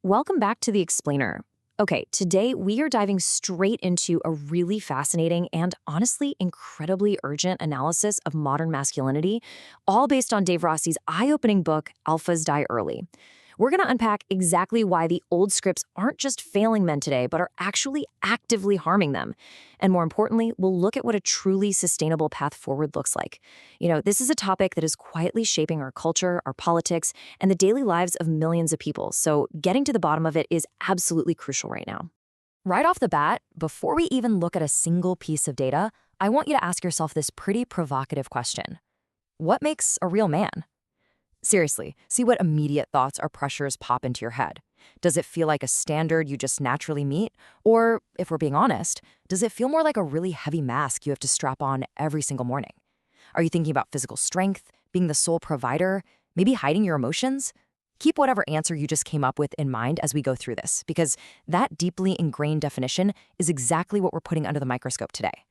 Welcome back to The Explainer. Okay, today we are diving straight into a really fascinating and honestly incredibly urgent analysis of modern masculinity, all based on Dave Rossi's eye-opening book, Alphas Die Early. We're going to unpack exactly why the old scripts aren't just failing men today, but are actually actively harming them. And more importantly, we'll look at what a truly sustainable path forward looks like. This is a topic that is quietly shaping our culture, our politics, and the daily lives of millions of people. So getting to the bottom of it is absolutely crucial right now. Right off the bat, before we even look at a single piece of data, I want you to ask yourself this pretty provocative question. What makes a real man? Seriously, see what immediate thoughts or pressures pop into your head. Does it feel like a standard you just naturally meet? Or, if we're being honest, does it feel more like a really heavy mask you have to strap on every single morning? Are you thinking about physical strength, being the sole provider, maybe hiding your emotions? Keep whatever answer you just came up with in mind as we go through this, because that deeply ingrained definition is exactly what we're putting under the microscope today.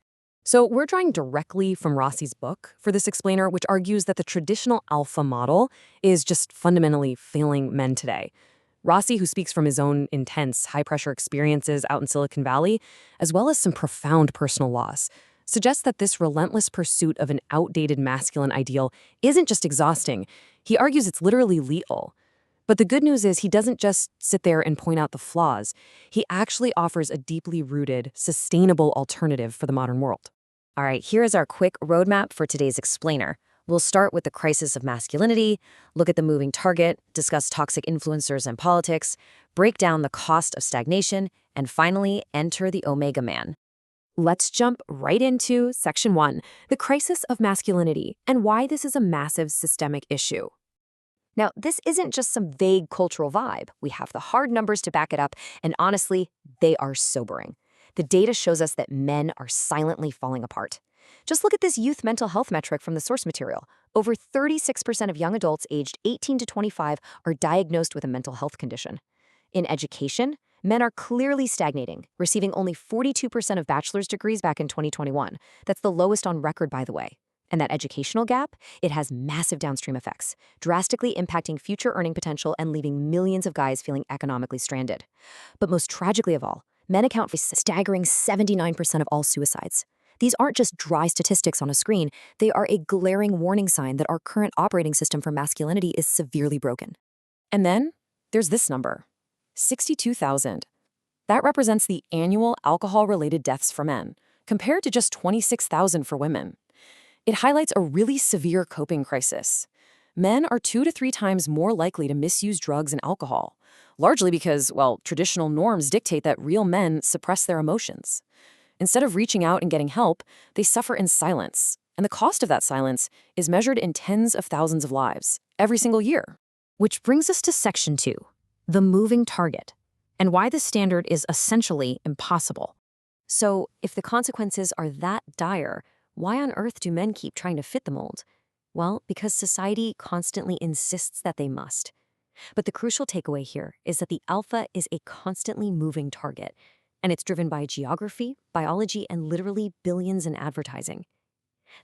So we're drawing directly from Rossi's book for this explainer, which argues that the traditional alpha model is just fundamentally failing men today. Rossi, who speaks from his own intense, high-pressure experiences out in Silicon Valley, as well as some profound personal loss, suggests that this relentless pursuit of an outdated masculine ideal isn't just exhausting. He argues it's literally lethal. But the good news is he doesn't just sit there and point out the flaws. He actually offers a deeply rooted, sustainable alternative for the modern world. All right, here is our quick roadmap for today's explainer. We'll start with the crisis of masculinity, look at the moving target, discuss toxic influencers and politics, break down the cost of stagnation, and finally, enter the Omega Man. Let's jump right into Section 1, the crisis of masculinity, and why this is a massive systemic issue. Now, this isn't just some vague cultural vibe. We have the hard numbers to back it up, and honestly, they are sobering. The data shows us that men are silently falling apart. Just look at this youth mental health metric from the source material. Over 36% of young adults aged 18 to 25 are diagnosed with a mental health condition. In education, men are clearly stagnating, receiving only 42% of bachelor's degrees back in 2021. That's the lowest on record, by the way. And that educational gap, it has massive downstream effects, drastically impacting future earning potential and leaving millions of guys feeling economically stranded. But most tragically of all, men account for a staggering 79% of all suicides. These aren't just dry statistics on a screen, they are a glaring warning sign that our current operating system for masculinity is severely broken. And then there's this number, 62,000. That represents the annual alcohol-related deaths for men, compared to just 26,000 for women. It highlights a really severe coping crisis. Men are 2 to 3 times more likely to misuse drugs and alcohol, largely because, well, traditional norms dictate that real men suppress their emotions. Instead of reaching out and getting help, they suffer in silence. And the cost of that silence is measured in tens of thousands of lives every single year. Which brings us to Section 2, the moving target, and why the standard is essentially impossible. So, if the consequences are that dire, why on earth do men keep trying to fit the mold? Well, because society constantly insists that they must. But the crucial takeaway here is that the alpha is a constantly moving target, and it's driven by geography, biology, and literally billions in advertising.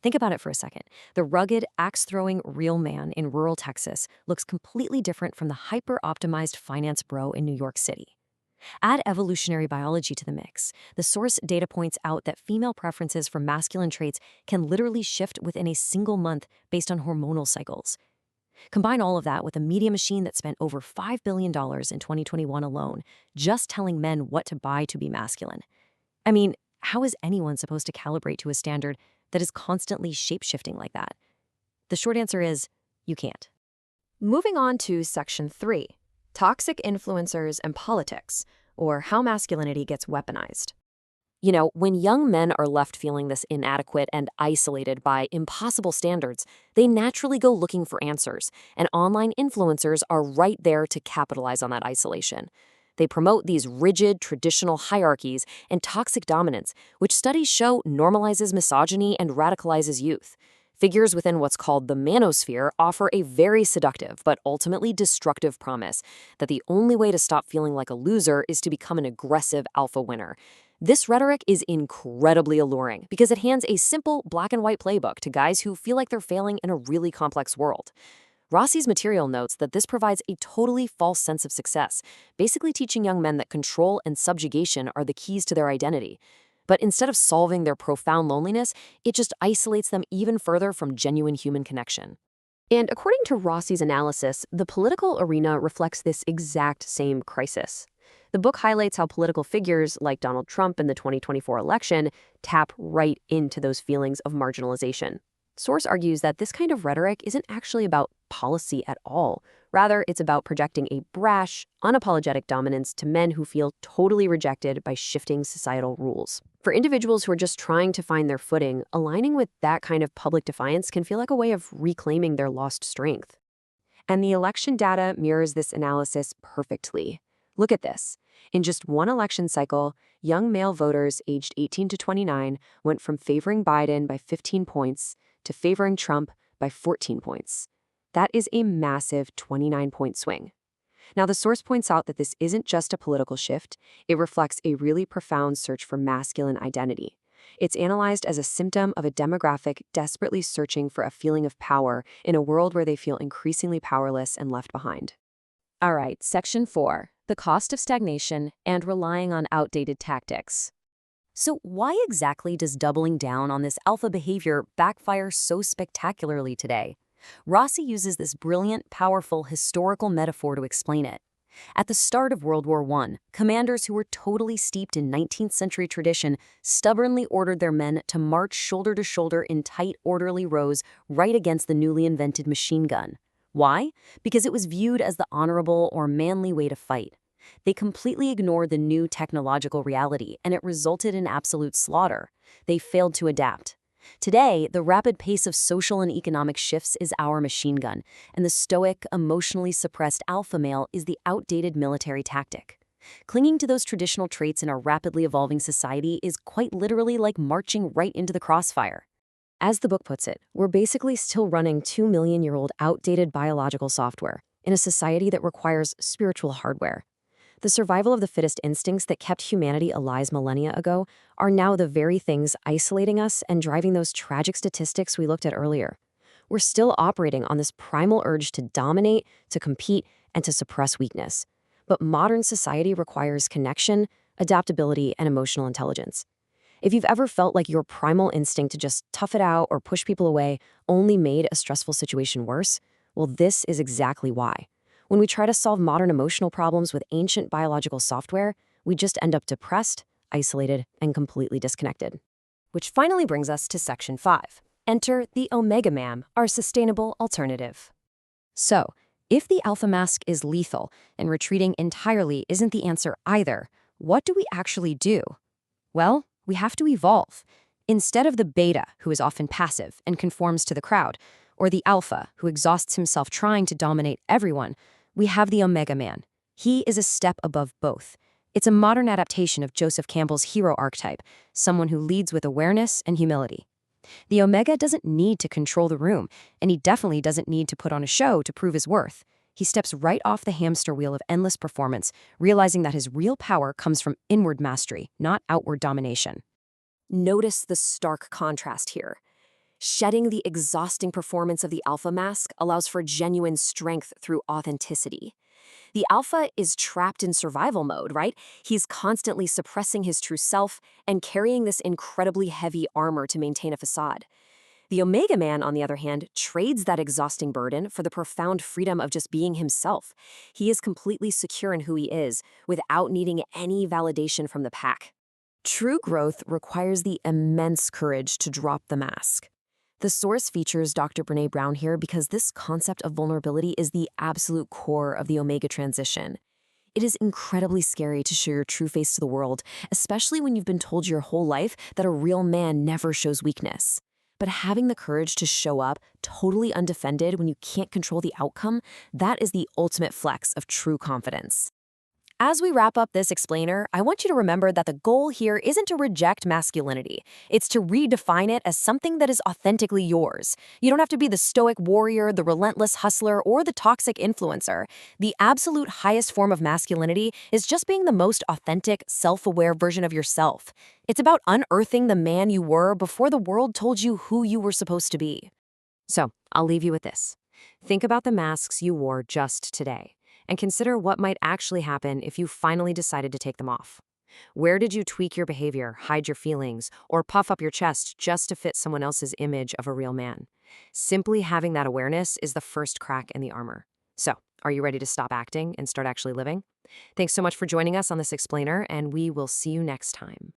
Think about it for a second. The rugged, axe-throwing real man in rural Texas looks completely different from the hyper-optimized finance bro in New York City. Add evolutionary biology to the mix. The source data points out that female preferences for masculine traits can literally shift within a single month based on hormonal cycles. Combine all of that with a media machine that spent over $5 billion in 2021 alone, just telling men what to buy to be masculine. I mean, how is anyone supposed to calibrate to a standard that is constantly shape-shifting like that? The short answer is, you can't. Moving on to Section 3. Toxic influencers and politics, or how masculinity gets weaponized. When young men are left feeling this inadequate and isolated by impossible standards, they naturally go looking for answers, and online influencers are right there to capitalize on that isolation. They promote these rigid, traditional hierarchies and toxic dominance, which studies show normalizes misogyny and radicalizes youth. Figures within what's called the manosphere offer a very seductive but ultimately destructive promise that the only way to stop feeling like a loser is to become an aggressive alpha winner. This rhetoric is incredibly alluring because it hands a simple black and white playbook to guys who feel like they're failing in a really complex world. Rossi's material notes that this provides a totally false sense of success, basically teaching young men that control and subjugation are the keys to their identity. But instead of solving their profound loneliness, it just isolates them even further from genuine human connection. And according to Rossi's analysis, the political arena reflects this exact same crisis. The book highlights how political figures like Donald Trump in the 2024 election tap right into those feelings of marginalization. Source argues that this kind of rhetoric isn't actually about policy at all. Rather, it's about projecting a brash, unapologetic dominance to men who feel totally rejected by shifting societal rules. For individuals who are just trying to find their footing, aligning with that kind of public defiance can feel like a way of reclaiming their lost strength. And the election data mirrors this analysis perfectly. Look at this. In just one election cycle, young male voters aged 18 to 29 went from favoring Biden by 15 points to favoring Trump by 14 points. That is a massive 29-point swing. Now, the source points out that this isn't just a political shift, it reflects a really profound search for masculine identity. It's analyzed as a symptom of a demographic desperately searching for a feeling of power in a world where they feel increasingly powerless and left behind. All right, Section 4, the cost of stagnation and relying on outdated tactics. So why exactly does doubling down on this alpha behavior backfire so spectacularly today? Rossi uses this brilliant, powerful, historical metaphor to explain it. At the start of World War I, commanders who were totally steeped in 19th century tradition stubbornly ordered their men to march shoulder to shoulder in tight, orderly rows right against the newly invented machine gun. Why? Because it was viewed as the honorable or manly way to fight. They completely ignored the new technological reality, and it resulted in absolute slaughter. They failed to adapt. Today, the rapid pace of social and economic shifts is our machine gun, and the stoic, emotionally suppressed alpha male is the outdated military tactic. Clinging to those traditional traits in our rapidly evolving society is quite literally like marching right into the crossfire. As the book puts it, we're basically still running 2 million-year-old outdated biological software in a society that requires spiritual hardware. The survival of the fittest instincts that kept humanity alive millennia ago are now the very things isolating us and driving those tragic statistics we looked at earlier. We're still operating on this primal urge to dominate, to compete, and to suppress weakness. But modern society requires connection, adaptability, and emotional intelligence. If you've ever felt like your primal instinct to just tough it out or push people away only made a stressful situation worse, well, this is exactly why. When we try to solve modern emotional problems with ancient biological software, we just end up depressed, isolated, and completely disconnected. Which finally brings us to Section 5. Enter the Omega Man, our sustainable alternative. So, if the alpha mask is lethal and retreating entirely isn't the answer either, what do we actually do? Well, we have to evolve. Instead of the beta, who is often passive and conforms to the crowd, or the alpha, who exhausts himself trying to dominate everyone, we have the Omega Man. He is a step above both. It's a modern adaptation of Joseph Campbell's hero archetype, someone who leads with awareness and humility. The Omega doesn't need to control the room, and he definitely doesn't need to put on a show to prove his worth. He steps right off the hamster wheel of endless performance, realizing that his real power comes from inward mastery, not outward domination. Notice the stark contrast here. Shedding the exhausting performance of the alpha mask allows for genuine strength through authenticity. The alpha is trapped in survival mode, right? He's constantly suppressing his true self and carrying this incredibly heavy armor to maintain a facade. The Omega Man, on the other hand, trades that exhausting burden for the profound freedom of just being himself. He is completely secure in who he is, without needing any validation from the pack. True growth requires the immense courage to drop the mask. The source features Dr. Brené Brown here because this concept of vulnerability is the absolute core of the Omega transition. It is incredibly scary to show your true face to the world, especially when you've been told your whole life that a real man never shows weakness. But having the courage to show up totally undefended when you can't control the outcome, that is the ultimate flex of true confidence. As we wrap up this explainer, I want you to remember that the goal here isn't to reject masculinity. It's to redefine it as something that is authentically yours. You don't have to be the stoic warrior, the relentless hustler, or the toxic influencer. The absolute highest form of masculinity is just being the most authentic, self-aware version of yourself. It's about unearthing the man you were before the world told you who you were supposed to be. So, I'll leave you with this. Think about the masks you wore just today, and consider what might actually happen if you finally decided to take them off. Where did you tweak your behavior, hide your feelings, or puff up your chest just to fit someone else's image of a real man? Simply having that awareness is the first crack in the armor. So, are you ready to stop acting and start actually living? Thanks so much for joining us on this explainer, and we will see you next time.